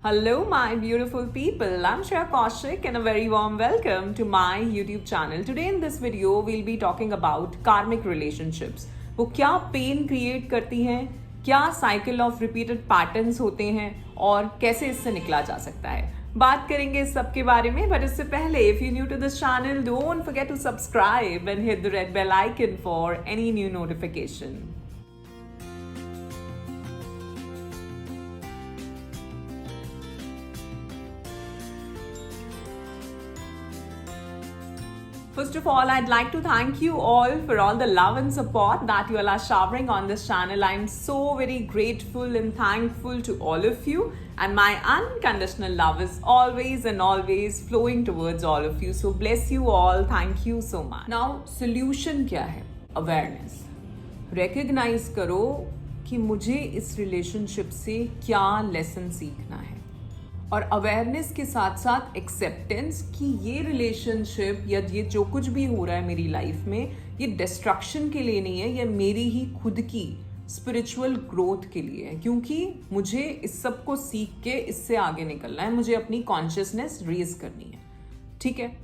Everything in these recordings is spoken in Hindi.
Hello, my beautiful people. I'm Shreya Kaushik, and a very warm welcome to my YouTube channel. Today, in this video, we'll be talking about karmic relationships. वो क्या पेन क्रिएट करती हैं, क्या साइकिल ऑफ रिपीटेड पैटर्न्स होते हैं और कैसे इससे निकला जा सकता है. बात करेंगे इस सब के बारे में, बट इससे पहले if you new to this channel, don't forget to subscribe and hit the red bell icon for any new notification. First of all, I'd like to thank you all for all the love and support that you all are showering on this channel. I'm so very grateful and thankful to all of you, and my unconditional love is always and always flowing towards all of you. So bless you all. Thank you so much. Now, solution क्या है? Awareness. Recognize करो कि मुझे इस relationship से क्या lesson सीखना है. और अवेयरनेस के साथ साथ एक्सेप्टेंस कि ये रिलेशनशिप या ये जो कुछ भी हो रहा है मेरी लाइफ में, ये डिस्ट्रक्शन के लिए नहीं है, ये मेरी ही खुद की स्पिरिचुअल ग्रोथ के लिए है. क्योंकि मुझे इस सब को सीख के इससे आगे निकलना है, मुझे अपनी कॉन्शियसनेस रेज करनी है. ठीक है,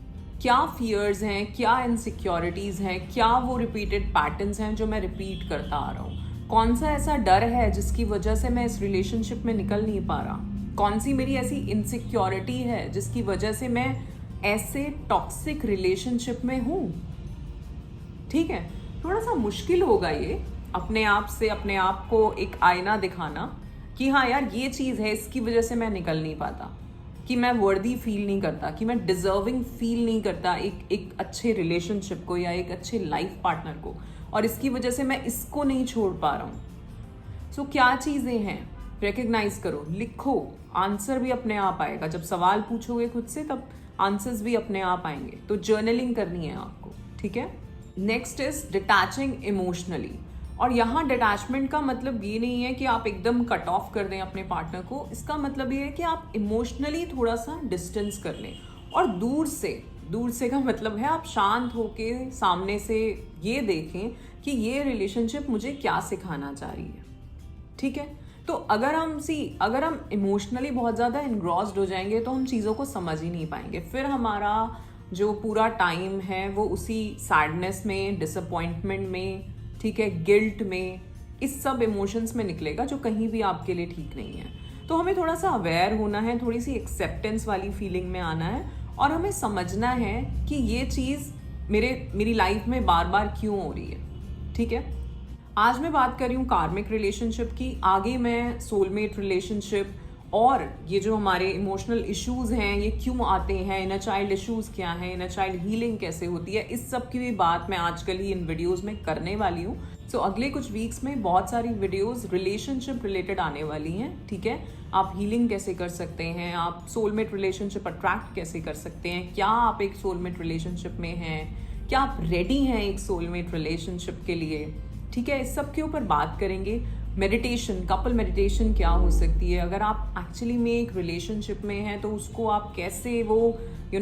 क्या फियर्स हैं, क्या इनसिक्योरिटीज़ हैं, क्या वो रिपीटेड पैटर्न्स हैं जो मैं रिपीट करता आ रहा हूँ, कौन सा ऐसा डर है जिसकी वजह से मैं इस रिलेशनशिप में निकल नहीं पा रहा, कौन सी मेरी ऐसी इनसिक्योरिटी है जिसकी वजह से मैं ऐसे टॉक्सिक रिलेशनशिप में हूँ. ठीक है, थोड़ा सा मुश्किल होगा ये अपने आप से अपने आप को एक आईना दिखाना कि हाँ यार ये चीज़ है, इसकी वजह से मैं निकल नहीं पाता, कि मैं वर्दी फील नहीं करता, कि मैं डिजर्विंग फील नहीं करता एक अच्छे रिलेशनशिप को या एक अच्छे लाइफ पार्टनर को, और इसकी वजह से मैं इसको नहीं छोड़ पा रहा हूँ. सो क्या चीज़ें हैं, रिकग्नाइज करो, लिखो. आंसर भी अपने आप आएगा. जब सवाल पूछोगे खुद से तब आंसर्स भी अपने आप आएंगे. तो जर्नलिंग करनी है आपको. ठीक है. Next is detaching emotionally. और यहाँ डिटैचमेंट का मतलब ये नहीं है कि आप एकदम कट ऑफ कर दें अपने पार्टनर को. इसका मतलब ये है कि आप इमोशनली थोड़ा सा डिस्टेंस कर लें. और दूर से का मतलब है आप शांत होके सामने से ये देखें कि ये रिलेशनशिप मुझे क्या सिखाना चाह रही है. ठीक है. तो अगर हम इमोशनली बहुत ज़्यादा इनग्रॉस्ड हो जाएंगे तो हम चीज़ों को समझ ही नहीं पाएंगे. फिर हमारा जो पूरा टाइम है वो उसी सैडनेस में, डिसअपॉइंटमेंट में, ठीक है, गिल्ट में, इस सब इमोशंस में निकलेगा जो कहीं भी आपके लिए ठीक नहीं है. तो हमें थोड़ा सा अवेयर होना है, थोड़ी सी एक्सेप्टेंस वाली फीलिंग में आना है, और हमें समझना है कि ये चीज़ मेरी लाइफ में बार बार क्यों हो रही है. ठीक है. आज मैं बात कर रही हूँ कार्मिक रिलेशनशिप की. आगे मैं सोलमेट रिलेशनशिप और ये जो हमारे इमोशनल इश्यूज हैं ये क्यों आते हैं, इनर चाइल्ड इश्यूज क्या हैं, इनर चाइल्ड हीलिंग कैसे होती है, इस सब की भी बात मैं आजकल ही इन वीडियोस में करने वाली हूँ. सो अगले कुछ वीक्स में बहुत सारी वीडियोस रिलेशनशिप रिलेटेड आने वाली हैं. ठीक है. आप हीलिंग कैसे कर सकते हैं, आप सोलमेट रिलेशनशिप अट्रैक्ट कैसे कर सकते हैं, क्या आप एक सोलमेट रिलेशनशिप में हैं, क्या आप रेडी हैं एक सोलमेट रिलेशनशिप के लिए. ठीक है. इस सब के ऊपर बात करेंगे. मेडिटेशन, कपल मेडिटेशन क्या हो सकती है, अगर आप एक्चुअली में एक रिलेशनशिप में हैं तो उसको आप कैसे वो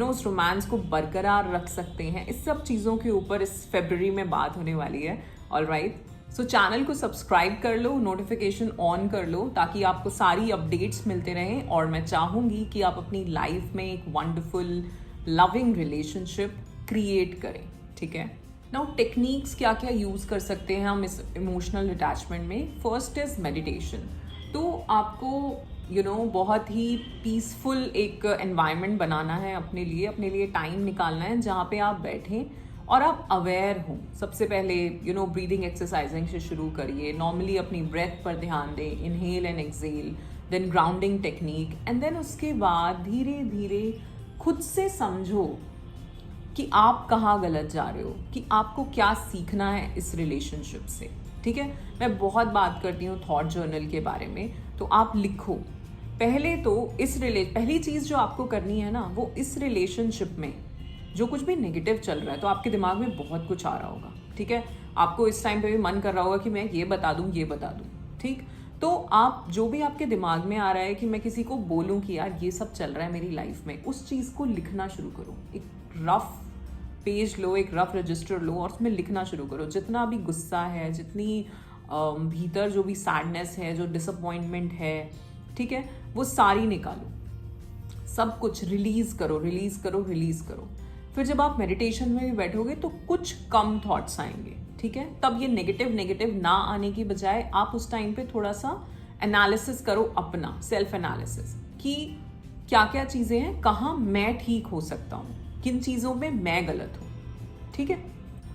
उस रोमांस को बरकरार रख सकते हैं. इस सब चीज़ों के ऊपर इस फरवरी में बात होने वाली है. ऑलराइट. सो चैनल को सब्सक्राइब कर लो, नोटिफिकेशन ऑन कर लो ताकि आपको सारी अपडेट्स मिलते रहें. और मैं चाहूँगी कि आप अपनी लाइफ में एक वंडरफुल लविंग रिलेशनशिप क्रिएट करें. ठीक है. नाउ टेक्निक्स क्या क्या यूज़ कर सकते हैं हम इस इमोशनल अटैचमेंट में. First is meditation. तो आपको बहुत ही पीसफुल एक एनवायरनमेंट बनाना है अपने लिए टाइम निकालना है जहाँ पे आप बैठें और आप अवेयर हों. सबसे पहले ब्रीदिंग एक्सरसाइजिंग से शुरू करिए. नॉर्मली अपनी ब्रेथ पर ध्यान दें, inhale and exhale, then grounding technique, and then उसके बाद धीरे धीरे खुद से समझो कि आप कहाँ गलत जा रहे हो, कि आपको क्या सीखना है इस रिलेशनशिप से. ठीक है. मैं बहुत बात करती हूँ थॉट जर्नल के बारे में, तो आप लिखो. पहले तो पहली चीज़ जो आपको करनी है ना, वो इस रिलेशनशिप में जो कुछ भी नेगेटिव चल रहा है, तो आपके दिमाग में बहुत कुछ आ रहा होगा. ठीक है. आपको इस टाइम पे भी मन कर रहा होगा कि मैं ये बता दूँ. ठीक. तो आप जो भी आपके दिमाग में आ रहा है कि मैं किसी को बोलूँ कि यार ये सब चल रहा है मेरी लाइफ में, उस चीज़ को लिखना शुरू करो. एक रफ पेज लो, एक रफ रजिस्टर लो और उसमें लिखना शुरू करो. जितना भी गुस्सा है, जितनी भीतर जो भी सैडनेस है, जो डिसअपॉइंटमेंट है, ठीक है, वो सारी निकालो, सब कुछ रिलीज करो, रिलीज करो, रिलीज करो। फिर जब आप मेडिटेशन में भी बैठोगे तो कुछ कम थॉट्स आएंगे, ठीक है। तब ये नेगेटिव नेगेटिव ना आने की बजाय आप उस टाइम पे थोड़ा सा एनालिसिस करो, अपना सेल्फ एनालिसिस, कि क्या क्या चीजें हैं, कहाँ मैं ठीक हो सकता हूँ, किन चीजों में मैं गलत हूँ, ठीक है।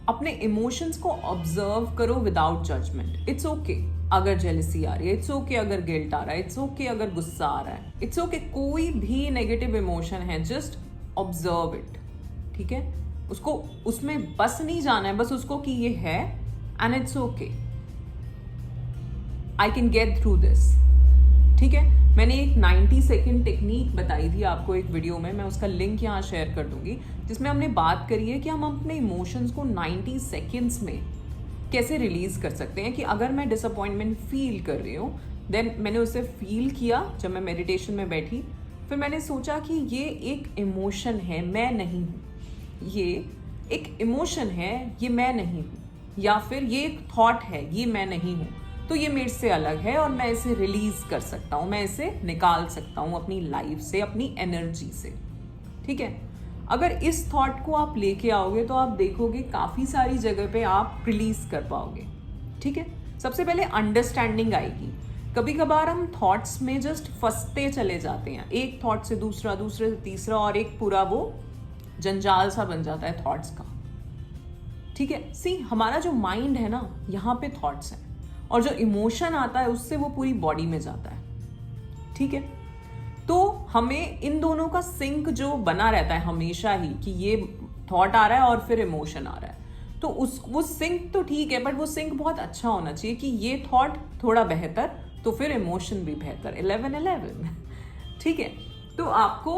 अपने इमोशंस को ऑब्जर्व करो विदाउट जजमेंट। इट्स ओके अगर जेलसी आ रही है, इट्स ओके अगर गिल्ट आ रहा है, इट्स ओके अगर गुस्सा आ रहा है, इट्स ओके कोई भी नेगेटिव इमोशन है, जस्ट ऑब्जर्व इट, ठीक है। उसको उसमें बस नहीं जाना है, बस उसको कि ये है and it's okay, I can get through this, ठीक है। मैंने एक 90 सेकेंड टेक्निक बताई थी आपको एक वीडियो में, मैं उसका लिंक यहाँ शेयर कर दूंगी, जिसमें हमने बात करी है कि हम अपने इमोशंस को 90 सेकेंड्स में कैसे रिलीज कर सकते हैं। कि अगर मैं डिसअपॉइंटमेंट फील कर रही हूँ, देन मैंने उसे फील किया जब मैं मेडिटेशन में बैठी, फिर मैंने सोचा कि ये एक इमोशन है, मैं नहीं हूँ, ये एक इमोशन है, ये मैं नहीं हूँ, या फिर ये एक थॉट है, ये मैं नहीं हूँ, तो ये मेरे से अलग है और मैं इसे रिलीज कर सकता हूँ, मैं इसे निकाल सकता हूँ अपनी लाइफ से, अपनी एनर्जी से, ठीक है। अगर इस थॉट को आप लेके आओगे तो आप देखोगे काफ़ी सारी जगह पे आप रिलीज कर पाओगे, ठीक है। सबसे पहले अंडरस्टैंडिंग आएगी। कभी कभार हम थॉट्स में जस्ट फंसते चले जाते हैं, एक थॉट से दूसरा, दूसरे से तीसरा, और एक पूरा वो जंजाल सा बन जाता है थॉट्स का, ठीक है। सी, हमारा जो माइंड है ना, यहाँ पे थॉट्स हैं, और जो इमोशन आता है उससे वो पूरी बॉडी में जाता है, ठीक है। तो हमें इन दोनों का सिंक जो बना रहता है हमेशा ही, कि ये थॉट आ रहा है और फिर इमोशन आ रहा है, तो वो सिंक तो ठीक है, बट वो सिंक बहुत अच्छा होना चाहिए कि ये थॉट थोड़ा बेहतर तो फिर इमोशन भी बेहतर, 11-11 ठीक है। तो आपको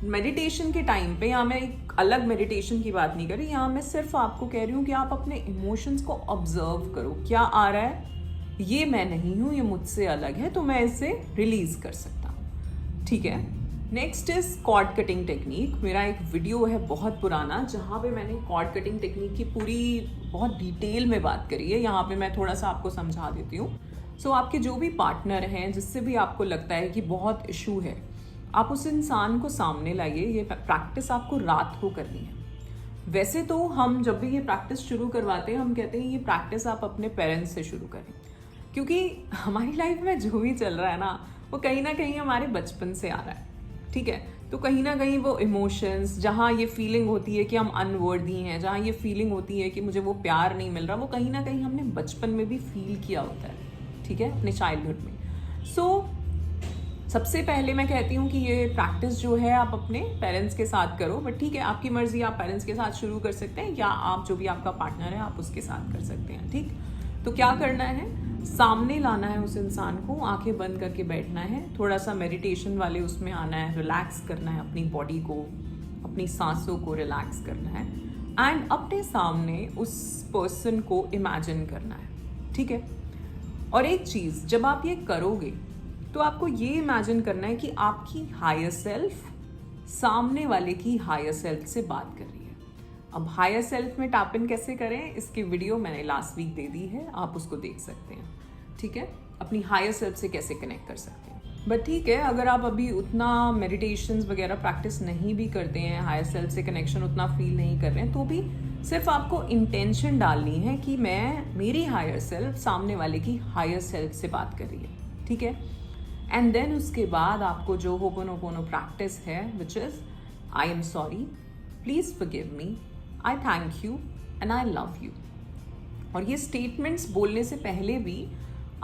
मेडिटेशन के टाइम पे, यहाँ मैं एक अलग मेडिटेशन की बात नहीं कर रही, यहाँ मैं सिर्फ आपको कह रही हूँ कि आप अपने इमोशंस को ऑब्जर्व करो, क्या आ रहा है, ये मैं नहीं हूँ, ये मुझसे अलग है, तो मैं इसे रिलीज कर सकता हूँ, ठीक है। Next is cord cutting technique. मेरा एक वीडियो है बहुत पुराना जहाँ पे मैंने कॉर्ड कटिंग टेक्निक की पूरी बहुत डिटेल में बात करी है, यहाँ पे मैं थोड़ा सा आपको समझा देती हूँ। सो आपके जो भी पार्टनर हैं, जिससे भी आपको लगता है कि बहुत इशू है, आप उस इंसान को सामने लाइए। ये प्रैक्टिस आपको रात को करनी है। वैसे तो हम जब भी ये प्रैक्टिस शुरू करवाते हैं, हम कहते हैं ये प्रैक्टिस आप अपने पेरेंट्स से शुरू करें, क्योंकि हमारी लाइफ में जो भी चल रहा है ना, वो कहीं ना कहीं हमारे बचपन से आ रहा है, ठीक है। तो कहीं ना कहीं वो इमोशंस, जहाँ ये फीलिंग होती है कि हम अनवर्दी हैं, जहाँ ये फीलिंग होती है कि मुझे वो प्यार नहीं मिल रहा, वो कहीं ना कहीं हमने बचपन में भी फील किया होता है, ठीक है, अपने चाइल्डहुड में। सो सबसे पहले मैं कहती हूँ कि ये प्रैक्टिस जो है आप अपने पेरेंट्स के साथ करो, बट ठीक है, आपकी मर्जी, आप पेरेंट्स के साथ शुरू कर सकते हैं, या आप जो भी आपका पार्टनर है आप उसके साथ कर सकते हैं, ठीक। तो क्या करना है, सामने लाना है उस इंसान को, आंखें बंद करके बैठना है, थोड़ा सा मेडिटेशन वाले उसमें आना है, रिलैक्स करना है अपनी बॉडी को, अपनी सांसों को रिलैक्स करना है, एंड अपने सामने उस पर्सन को इमेजिन करना है, ठीक है। और एक चीज़, जब आप ये करोगे तो आपको ये इमेजिन करना है कि आपकी हायर सेल्फ सामने वाले की हायर सेल्फ से बात कर रही है। अब हायर सेल्फ में टैप इन कैसे करें, इसकी वीडियो मैंने लास्ट वीक दे दी है, आप उसको देख सकते हैं, ठीक है। अपनी हायर सेल्फ से कैसे कनेक्ट कर सकते हैं। बट ठीक है, अगर आप अभी उतना मेडिटेशंस वगैरह प्रैक्टिस नहीं भी करते हैं, हायर सेल्फ से कनेक्शन उतना फील नहीं कर रहे हैं, तो भी सिर्फ आपको इंटेंशन डालनी है कि मेरी हायर सेल्फ सामने वाले की हायर सेल्फ से बात कर रही है, ठीक है। एंड देन उसके बाद आपको जो होपोनोपोनो प्रैक्टिस है, which is I am sorry, please forgive me, I thank you and I love you. और ये स्टेटमेंट्स बोलने से पहले भी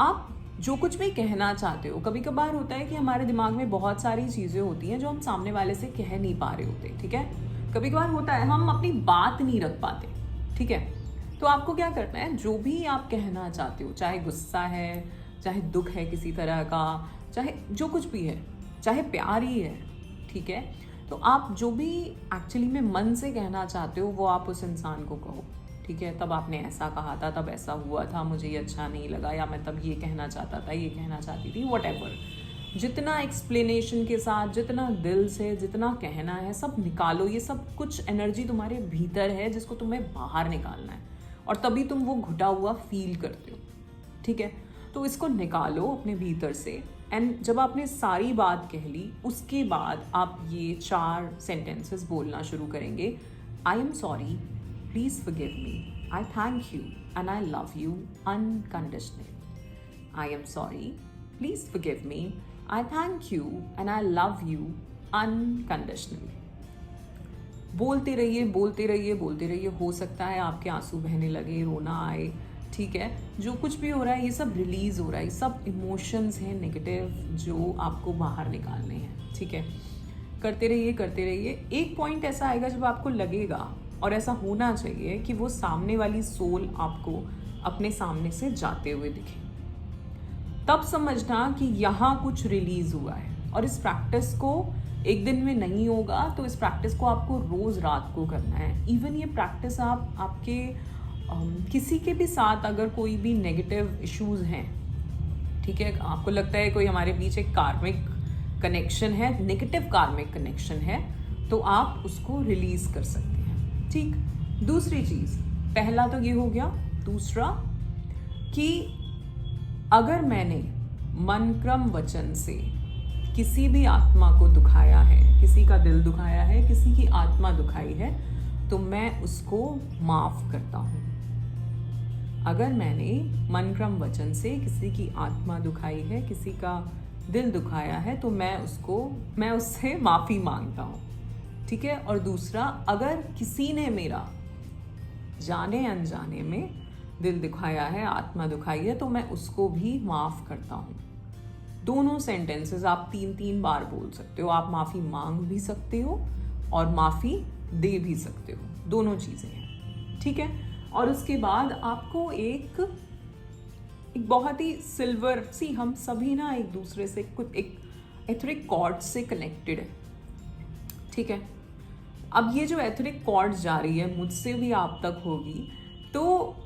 आप जो कुछ भी कहना चाहते हो, कभी कभार होता है कि हमारे दिमाग में बहुत सारी चीज़ें होती हैं जो हम सामने वाले से कह नहीं पा रहे होते, ठीक है। कभी कभार होता है हम अपनी बात नहीं रख पाते, ठीक है। तो आपको क्या करना है, जो भी आप कहना चाहते हो, चाहे गुस्सा है, चाहे दुख है किसी तरह का, चाहे जो कुछ भी है, चाहे प्यार ही है, ठीक है, तो आप जो भी एक्चुअली में मन से कहना चाहते हो वो आप उस इंसान को कहो, ठीक है। तब आपने ऐसा कहा था, तब ऐसा हुआ था, मुझे ये अच्छा नहीं लगा, या मैं तब ये कहना चाहता था, ये कहना चाहती थी, व्हाटएवर। जितना एक्सप्लेनेशन के साथ, जितना दिल से, जितना कहना है, सब निकालो। ये सब कुछ एनर्जी तुम्हारे भीतर है जिसको तुम्हें बाहर निकालना है, और तभी तुम वो घुटा हुआ फील करते हो, ठीक है। तो इसको निकालो अपने भीतर से, एंड जब आपने सारी बात कह ली, उसके बाद आप ये 4 सेंटेंसेस बोलना शुरू करेंगे। I am sorry, please forgive me, I thank you and I love you unconditionally. I am sorry, please forgive me, I thank you and I love you unconditionally. बोलते रहिए, बोलते रहिए, बोलते रहिए। हो सकता है आपके आंसू बहने लगे, रोना आए, ठीक है। जो कुछ भी हो रहा है ये सब रिलीज हो रहा है, ये सब इमोशंस हैं नेगेटिव जो आपको बाहर निकालने हैं, ठीक है। करते रहिए, करते रहिए। एक पॉइंट ऐसा आएगा जब आपको लगेगा, और ऐसा होना चाहिए, कि वो सामने वाली सोल आपको अपने सामने से जाते हुए दिखे। तब समझना कि यहाँ कुछ रिलीज हुआ है। और इस प्रैक्टिस को एक दिन में नहीं होगा, तो इस प्रैक्टिस को आपको रोज रात को करना है। इवन ये प्रैक्टिस आप आपके किसी के भी साथ अगर कोई भी नेगेटिव इश्यूज हैं, ठीक है, आपको लगता है कोई हमारे बीच एक कार्मिक कनेक्शन है, नेगेटिव कार्मिक कनेक्शन है, तो आप उसको रिलीज कर सकते हैं, ठीक। दूसरी चीज, पहला तो ये हो गया। दूसरा कि अगर मैंने मन क्रम वचन से किसी भी आत्मा को दुखाया है, किसी का दिल दुखाया है, किसी की आत्मा दुखाई है, तो मैं उसको माफ करता हूँ। अगर मैंने मन क्रम वचन से किसी की आत्मा दुखाई है, किसी का दिल दुखाया है, तो मैं उससे माफ़ी मांगता हूँ, ठीक है। और दूसरा, अगर किसी ने मेरा जाने अनजाने में दिल दुखाया है, आत्मा दुखाई है, तो मैं उसको भी माफ़ करता हूँ। दोनों सेंटेंसेस आप 3-3 बार बोल सकते हो। आप माफ़ी मांग भी सकते हो और माफ़ी दे भी सकते हो, दोनों चीज़ें हैं, ठीक है। और उसके बाद आपको एक बहुत ही सिल्वर सी, हम सभी ना एक दूसरे से कुछ एक एथरिक कॉर्ड से कनेक्टेड है, ठीक है। अब ये जो एथरिक कॉर्ड जा रही है, मुझसे भी आप तक होगी, तो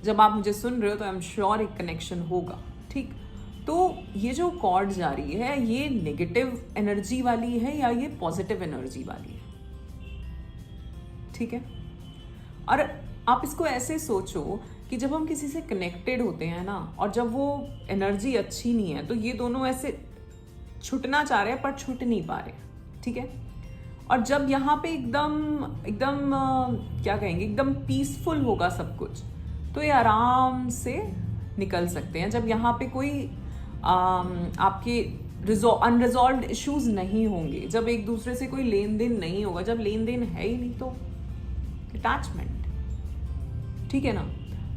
जब आप मुझे सुन रहे हो तो आई एम श्योर एक कनेक्शन होगा, ठीक। तो ये जो कॉर्ड जा रही है, ये नेगेटिव एनर्जी वाली है या ये पॉजिटिव एनर्जी वाली है, ठीक है। और आप इसको ऐसे सोचो कि जब हम किसी से कनेक्टेड होते हैं ना, और जब वो एनर्जी अच्छी नहीं है, तो ये दोनों ऐसे छूटना चाह रहे हैं पर छूट नहीं पा रहे, ठीक है। और जब यहाँ पे एकदम क्या कहेंगे, एकदम पीसफुल होगा सब कुछ, तो ये आराम से निकल सकते हैं। जब यहाँ पे कोई आपके अनरिजॉल्व्ड इश्यूज नहीं होंगे, जब एक दूसरे से कोई लेन देन नहीं होगा, जब लेन देन है ही नहीं तो अटैचमेंट, ठीक है ना।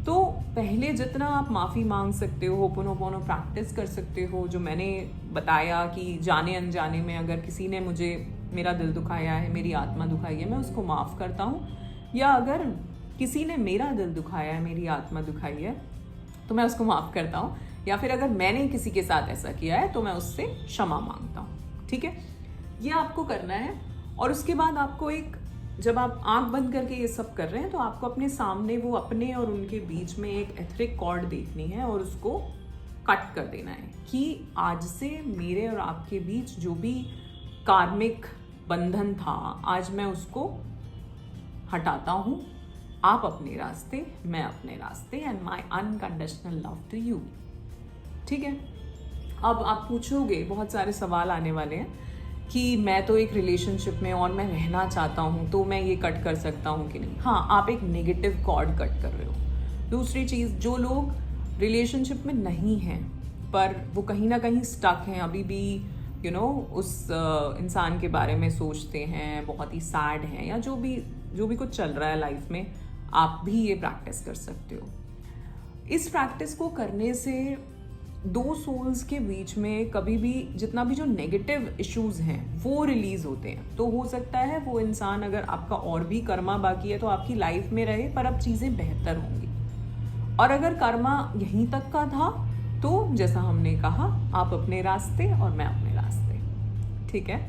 तो पहले जितना आप माफ़ी मांग सकते हो, होपोनोपोनो प्रैक्टिस कर सकते हो, जो मैंने बताया कि जाने अनजाने में अगर किसी ने मेरा दिल दुखाया है, मेरी आत्मा दुखाई है, मैं उसको माफ़ करता हूँ। या अगर किसी ने मेरा दिल दुखाया है, मेरी आत्मा दुखाई है, तो मैं उसको माफ़ करता हूँ। या फिर अगर मैंने किसी के साथ ऐसा किया है, तो मैं उससे क्षमा मांगता हूँ, ठीक है। ये आपको करना है। और उसके बाद आपको जब आप आंख बंद करके ये सब कर रहे हैं, तो आपको अपने सामने वो अपने और उनके बीच में एक एथरिक कॉर्ड देखनी है और उसको कट कर देना है कि आज से मेरे और आपके बीच जो भी कार्मिक बंधन था, आज मैं उसको हटाता हूँ। आप अपने रास्ते, मैं अपने रास्ते, and my unconditional love to you, ठीक है। अब आप पूछोगे, बहुत सारे सवाल आने वाले हैं कि मैं तो एक रिलेशनशिप में और मैं रहना चाहता हूँ, तो मैं ये कट कर सकता हूँ कि नहीं। हाँ, आप एक नेगेटिव कॉर्ड कट कर रहे हो। दूसरी चीज़, जो लोग रिलेशनशिप में नहीं हैं पर वो कहीं ना कहीं स्टक हैं, अभी भी उस इंसान के बारे में सोचते हैं, बहुत ही सैड हैं, या जो भी कुछ चल रहा है लाइफ में, आप भी ये प्रैक्टिस कर सकते हो। इस प्रैक्टिस को करने से दो सोल्स के बीच में कभी भी जितना भी जो नेगेटिव इश्यूज हैं वो रिलीज होते हैं। तो हो सकता है वो इंसान, अगर आपका और भी कर्मा बाकी है, तो आपकी लाइफ में रहे, पर अब चीज़ें बेहतर होंगी। और अगर कर्मा यहीं तक का था, तो जैसा हमने कहा, आप अपने रास्ते और मैं अपने रास्ते, ठीक है।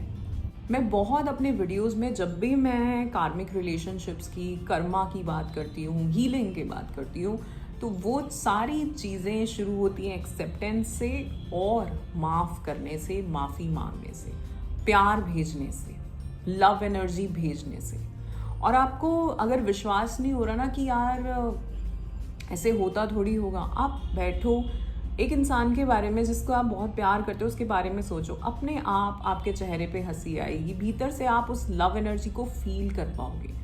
मैं बहुत अपने वीडियोस में जब भी मैं कार्मिक रिलेशनशिप्स की, कर्मा की बात करती हूँ, हीलिंग की बात करती हूँ, तो वो सारी चीज़ें शुरू होती हैं एक्सेप्टेंस से और माफ़ करने से, माफ़ी मांगने से, प्यार भेजने से, लव एनर्जी भेजने से। और आपको अगर विश्वास नहीं हो रहा ना कि यार ऐसे होता थोड़ी होगा, आप बैठो, एक इंसान के बारे में जिसको आप बहुत प्यार करते हो उसके बारे में सोचो, अपने आप आपके चेहरे पे हंसी आएगी, भीतर से आप उस लव एनर्जी को फील कर पाओगे।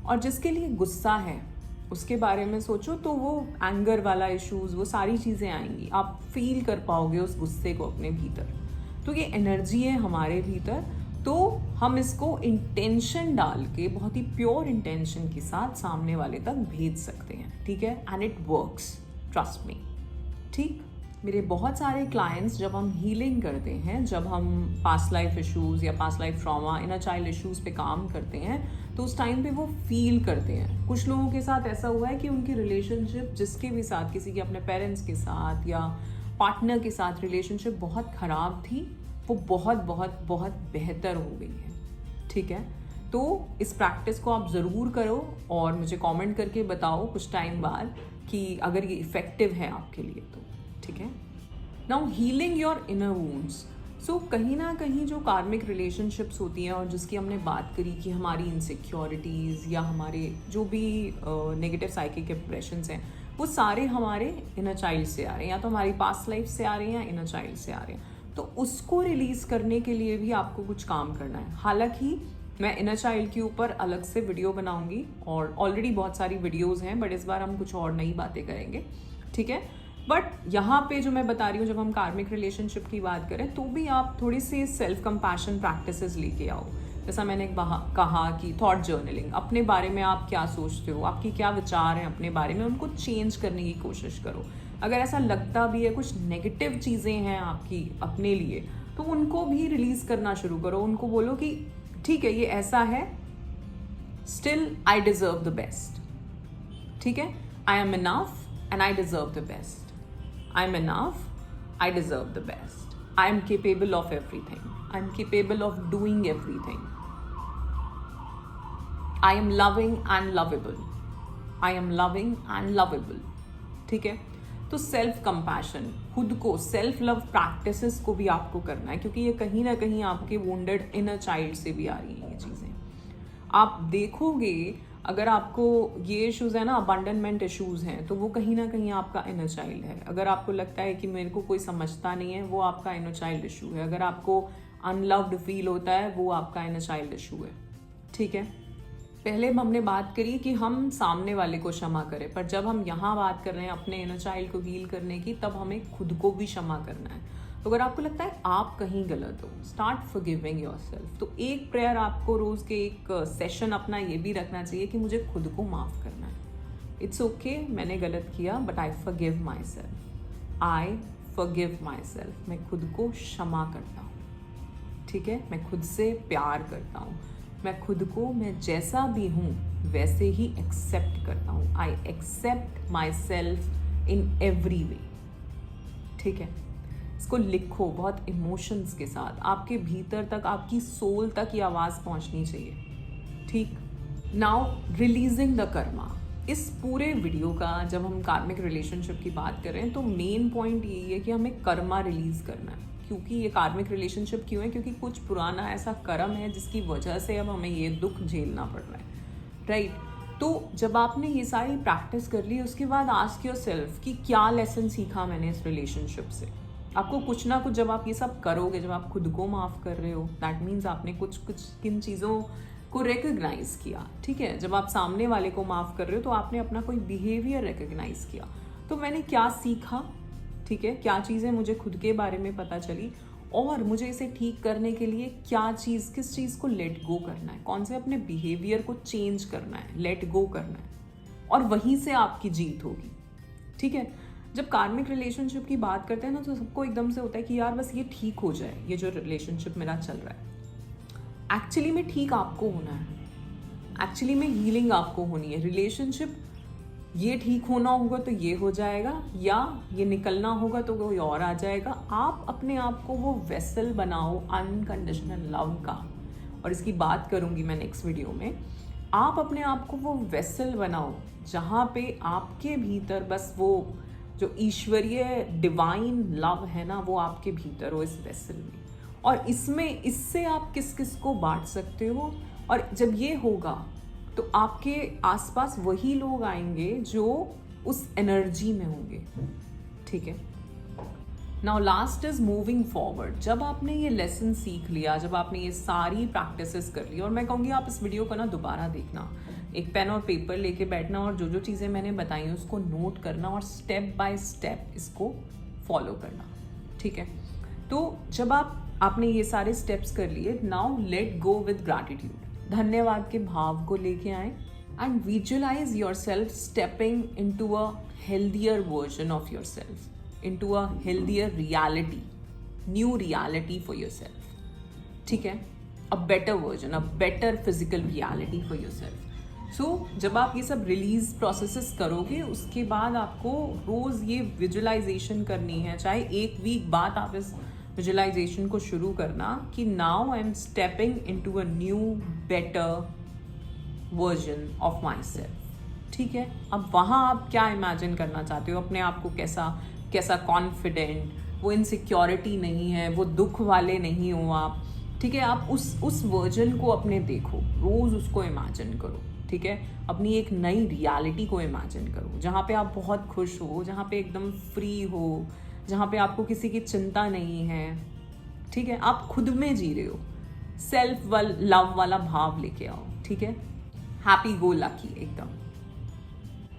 और जिसके लिए गुस्सा है उसके बारे में सोचो, तो वो एंगर वाला इश्यूज, वो सारी चीज़ें आएंगी, आप फील कर पाओगे उस गुस्से को अपने भीतर। तो ये एनर्जी है हमारे भीतर, तो हम इसको इंटेंशन डाल के बहुत ही प्योर इंटेंशन के साथ सामने वाले तक भेज सकते हैं, ठीक है। And it works, trust me, ठीक। मेरे बहुत सारे क्लाइंट्स, जब हम हीलिंग करते हैं, जब हम पास्ट लाइफ इश्यूज़ या past life trauma, inner child issues पे काम करते हैं, तो उस टाइम पे वो फील करते हैं। कुछ लोगों के साथ ऐसा हुआ है कि उनकी रिलेशनशिप जिसके भी साथ, किसी के अपने पेरेंट्स के साथ या पार्टनर के साथ रिलेशनशिप बहुत ख़राब थी, वो बहुत बहुत बहुत बेहतर हो गई है, ठीक है। तो इस प्रैक्टिस को आप ज़रूर करो और मुझे कमेंट करके बताओ कुछ टाइम बाद कि अगर ये इफ़ेक्टिव है आपके लिए तो, ठीक है। Now healing your inner wounds. So कहीं ना कहीं जो कार्मिक रिलेशनशिप्स होती हैं और जिसकी हमने बात करी कि हमारी इनसिक्योरिटीज़ या हमारे जो भी नेगेटिव साइकिक इंप्रेशंस हैं, वो सारे हमारे इनर चाइल्ड से आ रहे हैं, या तो हमारी पास्ट लाइफ से आ रहे हैं या इनर चाइल्ड से आ रहे हैं। तो उसको रिलीज़ करने के लिए भी आपको कुछ काम करना है। हालांकि मैं इनर चाइल्ड के ऊपर अलग से वीडियो बनाऊंगी और ऑलरेडी बहुत सारी वीडियोज़ हैं, बट इस बार हम कुछ और नई बातें करेंगे, ठीक है। बट यहाँ पे जो मैं बता रही हूँ, जब हम कार्मिक रिलेशनशिप की बात करें तो भी आप थोड़ी सी सेल्फ कंपैशन प्रैक्टिसेस लेके आओ। जैसा मैंने कहा कि थॉट जर्नलिंग, अपने बारे में आप क्या सोचते हो, आपकी क्या विचार हैं अपने बारे में, उनको चेंज करने की कोशिश करो। अगर ऐसा लगता भी है कुछ नेगेटिव चीज़ें हैं आपकी अपने लिए, तो उनको भी रिलीज़ करना शुरू करो। उनको बोलो कि ठीक है, ये ऐसा है, still I deserve the best, ठीक है। I am enough and I deserve the best. I am enough, I deserve the best. I am capable of everything. I am capable of doing everything. I am loving and lovable. I am loving and lovable. ठीक है। तो सेल्फ कंपैशन, खुद को सेल्फ लव प्रैक्टिसेस को भी आपको करना है, क्योंकि ये कहीं ना कहीं आपके वुंडेड इनर चाइल्ड से भी आ रही हैं ये चीज़ें। आप देखोगे अगर आपको ये इश्यूज़ है ना, अबंडनमेंट इश्यूज़ हैं, तो वो कहीं ना कहीं आपका इनर चाइल्ड है। अगर आपको लगता है कि मेरे को कोई समझता नहीं है, वो आपका इनर चाइल्ड इशू है। अगर आपको अनलव्ड फील होता है, वो आपका इनर चाइल्ड इशू है, ठीक है। पहले हमने बात करी कि हम सामने वाले को क्षमा करें, पर जब हम यहाँ बात कर रहे हैं अपने इनर चाइल्ड को हील करने की, तब हमें खुद को भी क्षमा करना है। तो अगर आपको लगता है आप कहीं गलत हो, स्टार्ट फॉरगिविंग योरसेल्फ। तो एक प्रेयर आपको रोज़ के एक सेशन अपना ये भी रखना चाहिए कि मुझे खुद को माफ़ करना है। इट्स ओके, मैंने गलत किया, but I forgive my self. I forgive my self. मैं खुद को क्षमा करता हूँ, ठीक है। मैं खुद से प्यार करता हूँ। मैं खुद को, मैं जैसा भी हूँ वैसे ही एक्सेप्ट करता हूँ। I accept myself in every way, ठीक है। इसको लिखो बहुत इमोशंस के साथ, आपके भीतर तक, आपकी सोल तक ये आवाज़ पहुंचनी चाहिए, ठीक। Now releasing the Karma. इस पूरे वीडियो का जब हम कार्मिक रिलेशनशिप की बात कर रहे हैं, तो मेन पॉइंट यही है कि हमें कर्मा रिलीज करना है। क्योंकि ये कार्मिक रिलेशनशिप क्यों है? क्योंकि कुछ पुराना ऐसा कर्म है जिसकी वजह से अब हमें ये दुख झेलना पड़ रहा है, राइट। तो जब आपने ये सारी प्रैक्टिस कर ली, उसके बाद आस्क योरसेल्फ कि क्या लेसन सीखा मैंने इस रिलेशनशिप से। आपको कुछ ना कुछ, जब आप ये सब करोगे, जब आप खुद को माफ़ कर रहे हो, दैट मीन्स आपने कुछ किन चीज़ों को रिकग्नाइज किया, ठीक है। जब आप सामने वाले को माफ़ कर रहे हो, तो आपने अपना कोई बिहेवियर रिकग्नाइज किया। तो मैंने क्या सीखा, ठीक है, क्या चीज़ें मुझे खुद के बारे में पता चली, और मुझे इसे ठीक करने के लिए क्या चीज़, किस चीज़ को लेट गो करना है, कौन से अपने बिहेवियर को चेंज करना है, लेट गो करना है, और वहीं से आपकी जीत होगी, ठीक है। जब कार्मिक रिलेशनशिप की बात करते हैं ना, तो सबको एकदम से होता है कि यार बस ये ठीक हो जाए, ये जो रिलेशनशिप मेरा चल रहा है। एक्चुअली में ठीक आपको होना है, एक्चुअली में हीलिंग आपको होनी है। रिलेशनशिप ये ठीक होना होगा तो ये हो जाएगा, या ये निकलना होगा तो कोई और आ जाएगा। आप अपने आप को वो वेसल बनाओ अनकंडीशनल लव का, और इसकी बात करूँगी मैं नेक्स्ट वीडियो में। आप अपने आप को वो वेसल बनाओ जहाँ पे आपके भीतर बस वो जो ईश्वरीय डिवाइन लव है ना, वो आपके भीतर हो इस वेसल में। और इससे आप किस किस को बांट सकते हो, और जब ये होगा तो आपके आसपास वही लोग आएंगे जो उस एनर्जी में होंगे, ठीक है। Now last is moving forward. जब आपने ये लेसन सीख लिया, जब आपने ये सारी प्रैक्टिसेस कर ली, और मैं कहूँगी आप इस वीडियो को ना दोबारा देखना, एक पेन और पेपर लेके बैठना और जो जो चीज़ें मैंने बताई उसको नोट करना और स्टेप बाय स्टेप इसको फॉलो करना, ठीक है। तो जब आपने ये सारे स्टेप्स कर लिए, now let go with gratitude, धन्यवाद के भाव को लेके आए and visualise yourself stepping into a healthier version of yourself, into a healthier reality, new reality for yourself, ठीक है, a better version, a better physical reality for yourself. So जब आप ये सब रिलीज प्रोसेसेस करोगे, उसके बाद आपको रोज ये विजुअलाइजेशन करनी है, चाहे एक वीक बाद आप इस विजुअलाइजेशन को शुरू करना कि now I am stepping into a new better version of my self, ठीक है। अब वहाँ आप क्या इमेजिन करना चाहते हो, अपने आप को कैसा कॉन्फिडेंट, वो इनसिक्योरिटी नहीं है, वो दुख वाले नहीं हो आप, ठीक है। आप उस वर्जन को अपने देखो, रोज़ उसको इमेजिन करो, ठीक है। अपनी एक नई रियलिटी को इमेजिन करो जहाँ पे आप बहुत खुश हो, जहाँ पे एकदम फ्री हो, जहाँ पे आपको किसी की चिंता नहीं है, ठीक है। आप खुद में जी रहे हो, सेल्फ लव वाला भाव लेके आओ, ठीक है, हैप्पी गो लकी एकदम।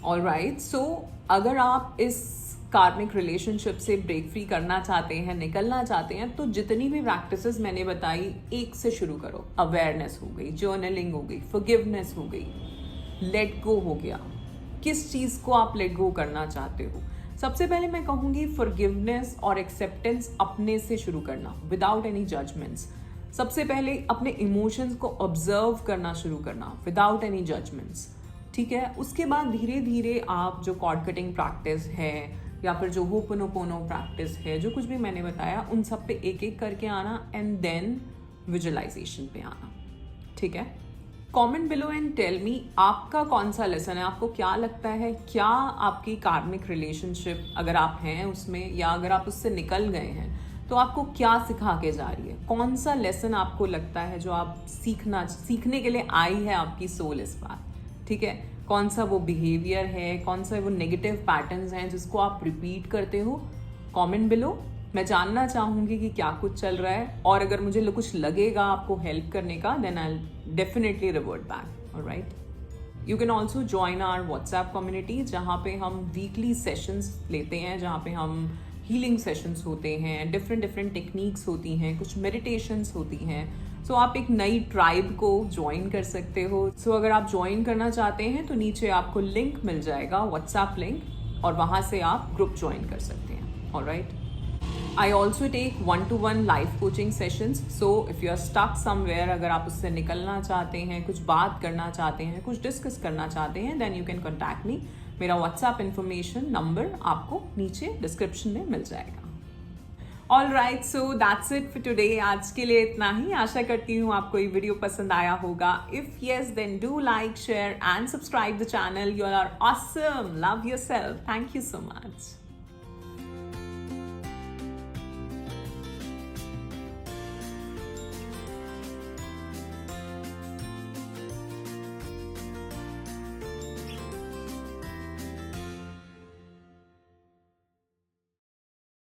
ऑलराइट, सो अगर आप इस कार्मिक रिलेशनशिप से ब्रेक फ्री करना चाहते हैं, निकलना चाहते हैं, तो जितनी भी प्रैक्टिसेस मैंने बताई एक से शुरू करो। अवेयरनेस हो गई, जर्नलिंग हो गई, फॉरगिवनेस हो गई, लेट गो हो गया। किस चीज़ को आप लेट गो करना चाहते हो? सबसे पहले मैं कहूँगी फॉरगिवनेस और एक्सेप्टेंस अपने से शुरू करना, विदाउट एनी जजमेंट्स। सबसे पहले अपने इमोशंस को ऑब्जर्व करना शुरू करना, विदाउट एनी जजमेंट्स, ठीक है। उसके बाद धीरे धीरे आप जो कॉर्ड कटिंग प्रैक्टिस है या फिर जो होपोनोपोनो प्रैक्टिस है, जो कुछ भी मैंने बताया, उन सब पे एक एक करके आना एंड देन विजुअलाइजेशन पे आना, ठीक है। Comment below and tell me आपका कौन सा लेसन है, आपको क्या लगता है, क्या आपकी कार्मिक रिलेशनशिप, अगर आप हैं उसमें या अगर आप उससे निकल गए हैं, तो आपको क्या सिखा के जा रही है, कौन सा लेसन आपको लगता है जो आप सीखने के लिए आई है आपकी सोल इस बार, ठीक है। कौन सा वो बिहेवियर है, कौन सा वो नेगेटिव पैटर्न्स हैं जिसको आप रिपीट करते हो, कमेंट बिलो। मैं जानना चाहूँगी कि क्या कुछ चल रहा है, और अगर मुझे कुछ लगेगा आपको हेल्प करने का, then I definitely revert back, alright. You can also join our WhatsApp community, जहाँ पे हम वीकली सेशंस लेते हैं, जहाँ पे हम हीलिंग सेशंस होते हैं, डिफरेंट टेक्निक्स होती हैं, कुछ मेडिटेशंस होती हैं। सो आप एक नई ट्राइब को ज्वाइन कर सकते हो। सो अगर आप ज्वाइन करना चाहते हैं तो नीचे आपको लिंक मिल जाएगा, व्हाट्सएप लिंक, और वहाँ से आप ग्रुप ज्वाइन कर सकते हैं, alright. I also take 1-to-1 life coaching sessions. So if you are stuck somewhere, अगर आप उससे निकलना चाहते हैं, कुछ बात करना चाहते हैं, कुछ डिस्कस करना चाहते हैं, then you can contact me. मेरा व्हाट्सएप इन्फॉर्मेशन नंबर आपको नीचे डिस्क्रिप्शन में मिल जाएगा। Alright, so that's it for today. आज के लिए इतना ही। आशा करती हूँ आपको ये वीडियो पसंद आया होगा। If yes, then do like, share and subscribe the channel. You are awesome, love yourself, thank you so much.